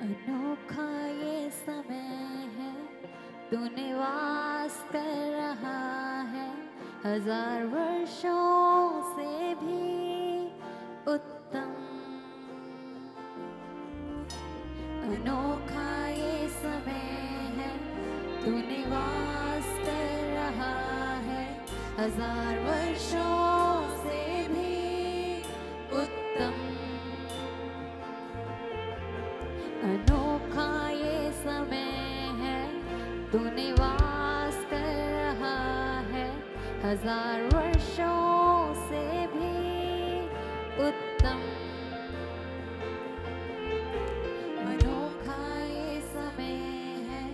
अनोखा ये समय है, तू निवास कर रहा है 1000 वर्षों से भी उत्तम। अनोखा ये समय है, तू निवास कर रहा है 1000 वर्षों से भी उत्तम। अनोखा ये समय है, तू निवास कर रहा है 1000 वर्षों से भी उत्तम। अनोखा ये समय है,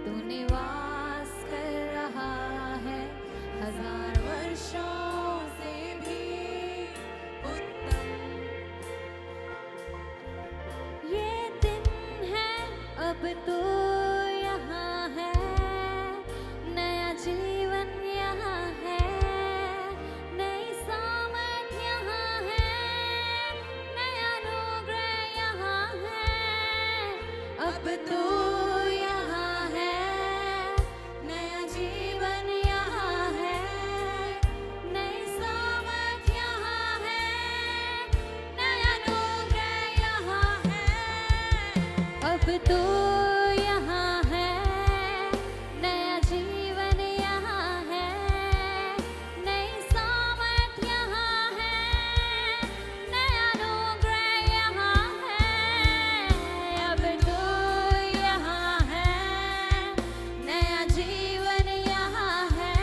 तू निवास कर रहा है 1000 वर्षों से भी उत्तम। ये दिन है अब तो यहाँ है, नया जीवन यहाँ है, नई सामर्थ यहाँ है, नया अनुग्रह यहाँ है। अब तो यहाँ है, नया जीवन यहाँ है, नई सामर्थ यहाँ है, नया अनुग्रह यहाँ है। अब तो यहाँ है, नया जीवन यहाँ है, नई सामर्थ यहाँ है, नया अनुग्रह यहाँ है। अब तो यहाँ है, नया जीवन यहाँ है,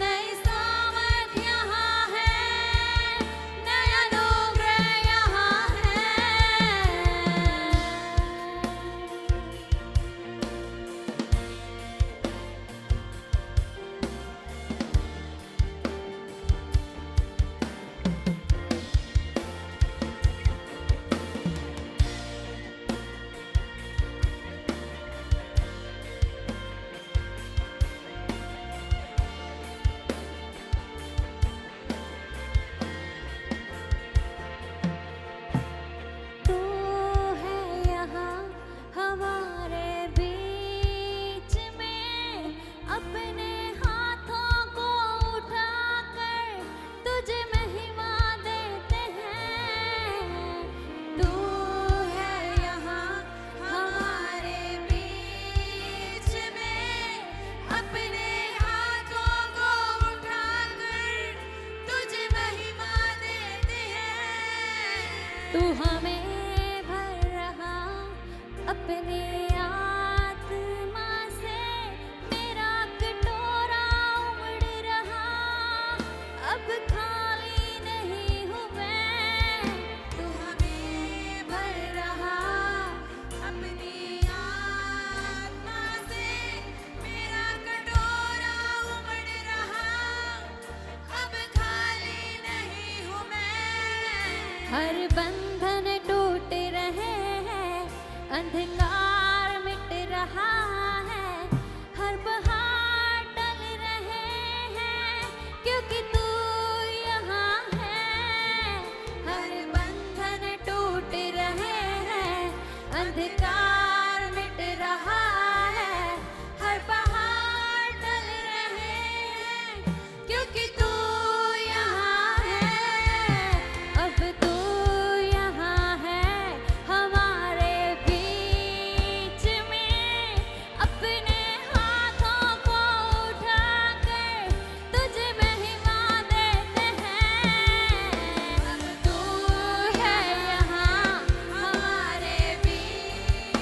नई सामर्थ यहाँ है, नया अनुग्रह यहाँ है। तू है यहाँ हमारे बीच में, अपने हाथों को उठाकर तुझे महिमा देते हैं। तू है यहाँ हमारे बीच में, अपने हाथों को उठाकर तुझे महिमा देते हैं। तू हमें भर रहा अपने आत्मा से, मेरा कटोरा उमड़ रहा, अब खाली नहीं हूँ मैं। तू हमें भर रहा अपनी आत्मा से, मेरा कटोरा उमड़ रहा, अब खाली नहीं हूँ मैं। हर बंधन टूट रहे हैं, अंधकार मिट रहा है, हर पहाड़ टल रहे हैं, क्योंकि तू यहाँ है। हर बंधन टूट रहे हैं, अंधकार मिट रहा है, हर पहाड़ टल रहे हैं, क्योंकि तू यहाँ है। अब तू यहाँ है हमारे बीच में, अपने हाथों को उठाकर तुझे महिमा देते हैं। अब तू है यहाँ हमारे बीच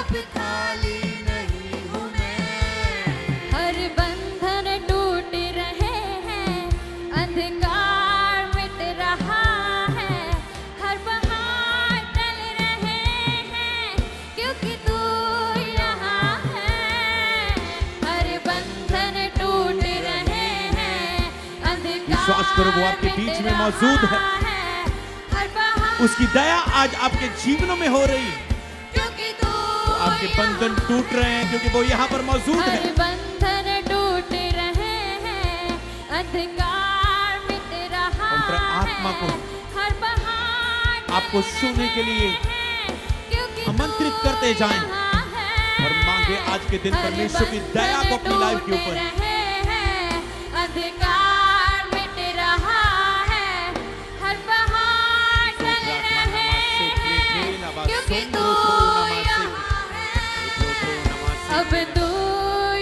अब खाली नहीं हूँ मैं। हर बंधन टूट रहे हैं, अंधकार मिट रहा है, हर पहाड़ टल रहे हैं, क्योंकि तू यहाँ है। हर बंधन टूट रहे हैं, अंधकार विश्वास करो वो आपके बीच में मौजूद है। हर पहाड़ उसकी दया आज आपके जीवनों में हो रही है। क्योंकि तू आपके बंधन टूट रहे हैं क्योंकि वो यहाँ पर मौजूद है। हर बंधन टूट रहे हैं, अंधकार मिट रहा पवित्र आत्मा को है, हर पहाड़ आपको छूने के लिए क्योंकि आमंत्रित करते जाएं और मांगे आज के दिन परमेश्वर की दया को अपनी लाइफ के ऊपर। अंधकार मिट रहा है, हर पहाड़ टल रहे हैं, क्योंकि तू यहाँ है। अब तू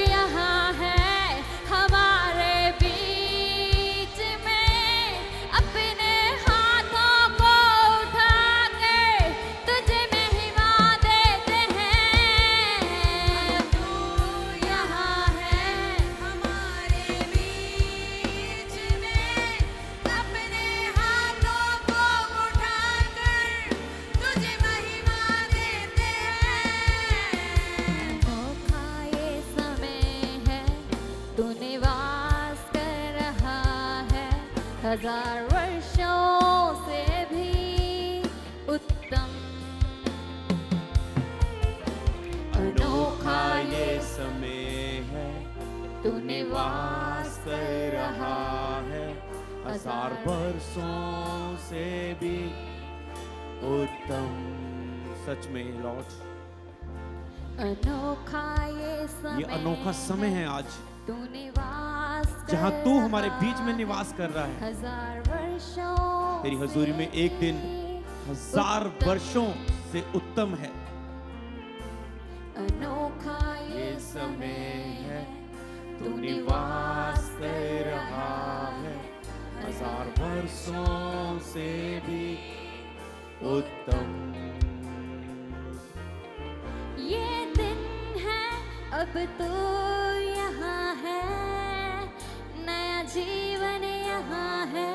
यहाँ है हमारे बीच में, अपने हाथों को उठा के तुझे महिमा देते हैं। तू यहाँ है हमारे बीच में, अपने हाथों को उठाकर तुझे महिमा देते हैं। अनोखा ये समय है, तू निवास कर रहा है, हजार वर्षों से भी उत्तम। अनोखा ये समय है, तू निवास कर रहा है, हजार वर्षों से भी उत्तम। सच में लॉर्ड, अनोखा ये समय, ये अनोखा समय है आज तू निवास कर जहाँ तू हमारे रहा बीच में निवास कर रहा है। हजार वर्षों तेरी हजूरी में एक दिन हजार वर्षों से उत्तम है। अनोखा ये समय है, तू निवास कर रहा है, हजार वर्षों से भी उत्तम। ये दिन है अब तो यहाँ है, नया जीवन यहाँ है,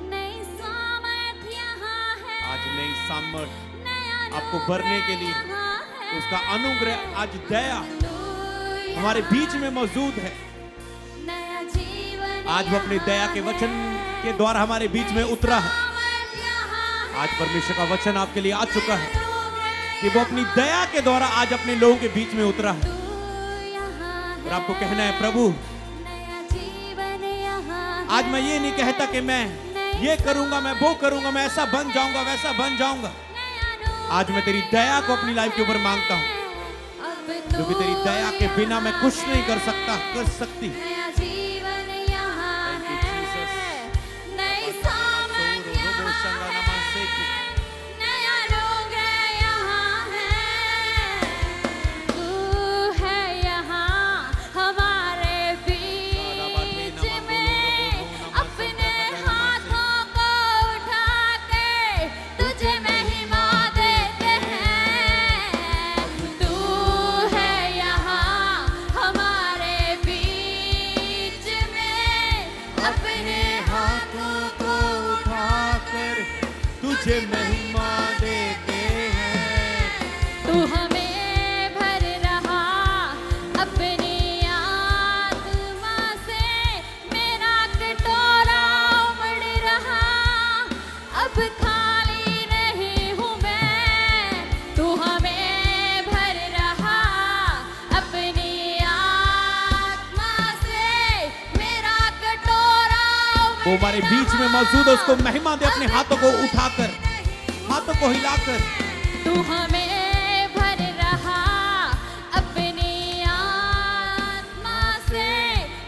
नई सामर्थ यहाँ है, आज नई सामर्थ नया आपको भरने के लिए यहाँ है। उसका अनुग्रह, आज दया तू हमारे बीच में मौजूद है। नया जीवन आज वो अपनी दया के वचन के द्वारा हमारे बीच में उतरा है। सामर्थ यहाँ है। आज परमेश्वर का वचन आपके लिए आ चुका है कि वो अपनी दया के द्वारा आज अपने लोगों के बीच में उतरा है। और आपको कहना है, प्रभु नया जीवन यहाँ आज मैं ये नहीं कहता कि मैं ये करूंगा, मैं वो करूंगा, मैं ऐसा बन जाऊंगा, वैसा बन जाऊंगा। आज मैं तेरी दया को अपनी लाइफ के ऊपर मांगता हूँ, क्योंकि तेरी दया के बिना मैं कुछ नहीं कर सकती। नया जीवन यहाँ है, नई सामर्थ यहाँ है, नया अनुग्रह यहाँ है। तू है यहाँ हमारे बीच में, अपने हाथों को उठा के तुझे महिमा देते हैं। तू है यहाँ हमारे बीच में, अपने हाथों को उठाकर तुझे महिमा देते हैं। तू हमें भर रहा अपनी आत्मा से, मेरा कटोरा उमड़ रहा, अब खाली नहीं हूँ मैं। तू हमें भर रहा अपनी आत्मा से, मेरा कटोरा उमड़ वो हमारे बीच में मौजूद है, उसको महिमा दे अपने हाथों को उठाकर, हाथों को हिलाकर। तू हमें भर रहा अपनी आत्मा से,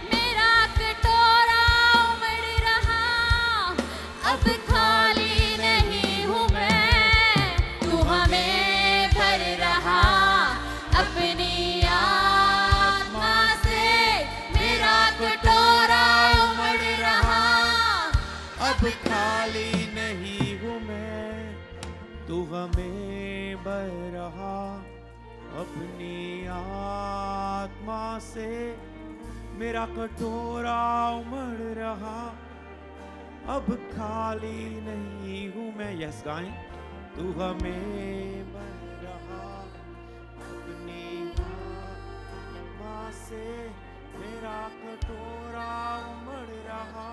मेरा कटोरा उमड़ रहा, अब खाली नहीं हूँ मैं। तू हमें भर रहा अपनी आत्मा से, मेरा कटोरा उमड़ रहा, अब खाली नहीं हूँ मैं, तू हमें भर रहा अपनी आत्मा से मेरा कटोरा उमड़ रहा, अब खाली नहीं हूं मैं। यस गाएं। तू हमें भर रहा, अपनी आत्मा से मेरा कटोरा उमड़ रहा,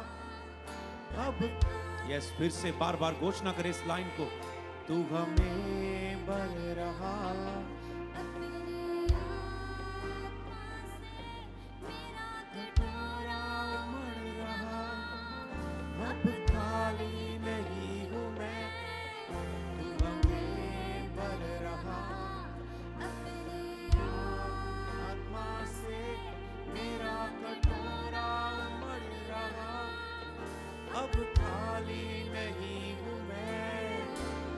अब। यस, फिर से बार बार घोषणा करें इस लाइन को। तू हमें भर रहा, कटोरा उमड़ रहा, अब खाली नहीं हूं मैं। तू हमें भर रहा, आत्मा से मेरा कटोरा उमड़ रहा, अब खाली नहीं हूं मैं।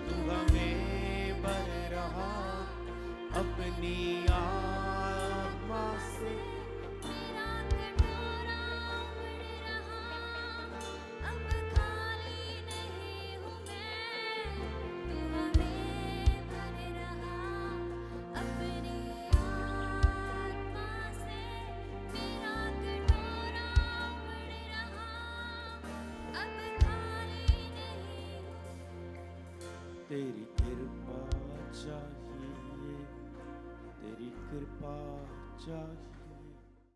तू हमें भर रहा, अपनी आत्मा से मेरा कटोरा उमड़ रहा, अब खाली नहीं हूं मैं। तू हमें भर रहा, अपनी आत्मा से मेरा कटोरा उमड़ रहा, अब खाली नहीं। तेरी कृपा चाहिए, तेरी कृपा चाहिए।